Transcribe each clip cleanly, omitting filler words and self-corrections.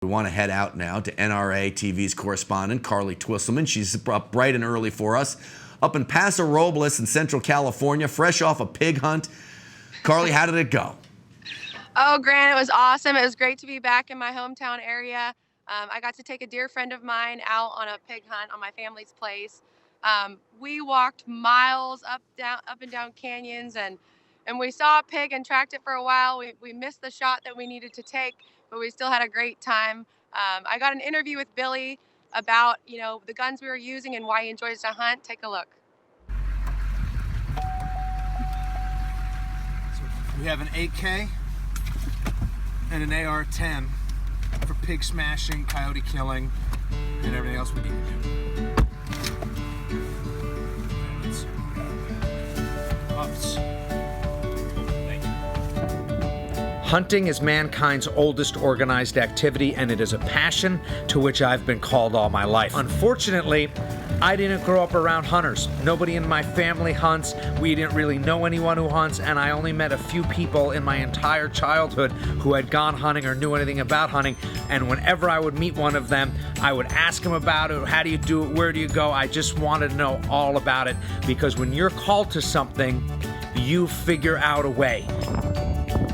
want to head out now to NRATV's correspondent, Carly Twisselman. She's up bright and early for us, up in Paso Robles in Central California, fresh off a pig hunt. Carly, how did it go? Oh, Grant, it was awesome. It was great to be back in my hometown area. I got to take a dear friend of mine out on a pig hunt on my family's place. We walked miles up and down canyons, and we saw a pig and tracked it for a while. We missed the shot that we needed to take, but we still had a great time. I got an interview with Billy about, the guns we were using and why he enjoys to hunt. Take a look. So we have an AK and an AR-10 for pig smashing, coyote killing, and everything else we need to do. Hunting is mankind's oldest organized activity, and it is a passion to which I've been called all my life. Unfortunately, I didn't grow up around hunters. Nobody in my family hunts. We didn't really know anyone who hunts, and I only met a few people in my entire childhood who had gone hunting or knew anything about hunting. And whenever I would meet one of them, I would ask them about it. How do you do it? Where do you go? I just wanted to know all about it, because when you're called to something, you figure out a way.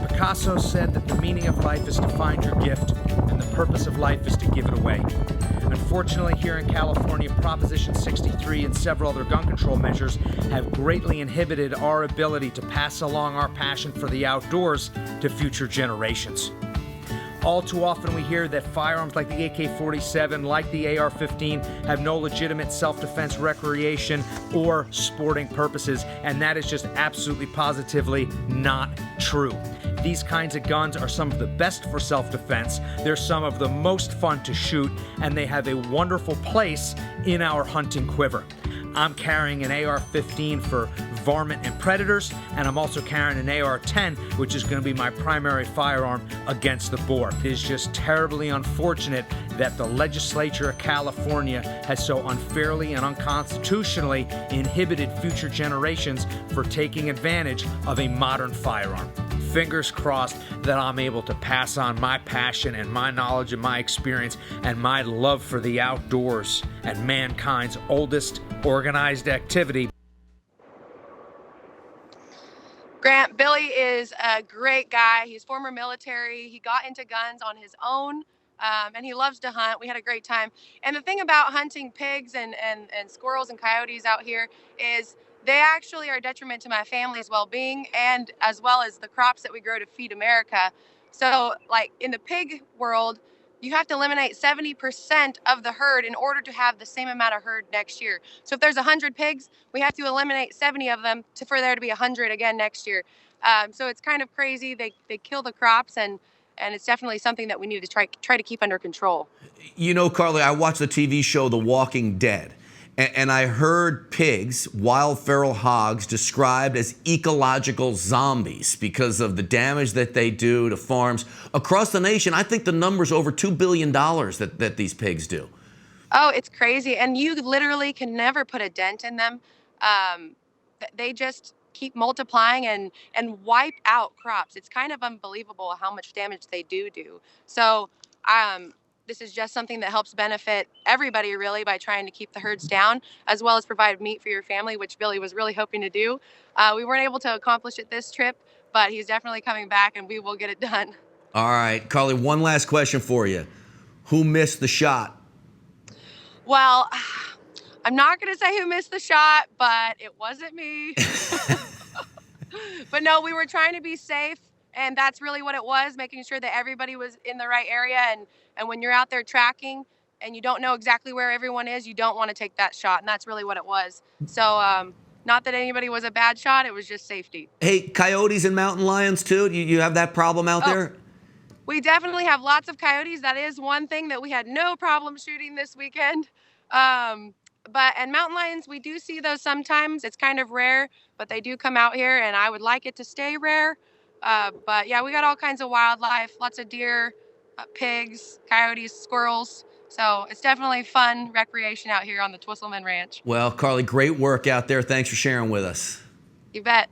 Picasso said that the meaning of life is to find your gift, and the purpose of life is to give it away. Unfortunately, here in California, Proposition 63 and several other gun control measures have greatly inhibited our ability to pass along our passion for the outdoors to future generations. All too often we hear that firearms like the AK-47, like the AR-15, have no legitimate self-defense, recreation, or sporting purposes, and that is just absolutely positively not true. These kinds of guns are some of the best for self-defense, they're some of the most fun to shoot, and they have a wonderful place in our hunting quiver. I'm carrying an AR-15 for varmint and predators, and I'm also carrying an AR-10, which is going to be my primary firearm against the boar. It is just terribly unfortunate that the legislature of California has so unfairly and unconstitutionally inhibited future generations for taking advantage of a modern firearm. Fingers crossed that I'm able to pass on my passion and my knowledge and my experience and my love for the outdoors and mankind's oldest organized activity. Grant, Billy is a great guy. He's former military. He got into guns on his own, and he loves to hunt. We had a great time. And the thing about hunting pigs and squirrels and coyotes out here is they actually are a detriment to my family's well-being, and as well as the crops that we grow to feed America. So like in the pig world, you have to eliminate 70% of the herd in order to have the same amount of herd next year. So if there's 100 pigs, we have to eliminate 70 of them for there to be 100 again next year. So it's kind of crazy. They kill the crops, and it's definitely something that we need to try to keep under control. Carly, I watched the TV show The Walking Dead. And I heard pigs, wild feral hogs, described as ecological zombies because of the damage that they do to farms across the nation. I think the number's over $2 billion that these pigs do. Oh, it's crazy. And you literally can never put a dent in them. They just keep multiplying and wipe out crops. It's kind of unbelievable how much damage they do. So, this is just something that helps benefit everybody, really, by trying to keep the herds down, as well as provide meat for your family, which Billy was really hoping to do. We weren't able to accomplish it this trip, but he's definitely coming back, and we will get it done. All right, Carly, one last question for you. Who missed the shot? Well, I'm not going to say who missed the shot, but it wasn't me. But no, we were trying to be safe. And that's really what it was, making sure that everybody was in the right area. And when you're out there tracking and you don't know exactly where everyone is, you don't want to take that shot. And that's really what it was. So not that anybody was a bad shot. It was just safety. Hey, coyotes and mountain lions, too? You have that problem out there? We definitely have lots of coyotes. That is one thing that we had no problem shooting this weekend. And mountain lions, we do see those sometimes. It's kind of rare, but they do come out here, and I would like it to stay rare. But yeah, we got all kinds of wildlife, lots of deer, pigs, coyotes, squirrels. So it's definitely fun recreation out here on the Twisselman Ranch. Well, Carly, great work out there. Thanks for sharing with us. You bet.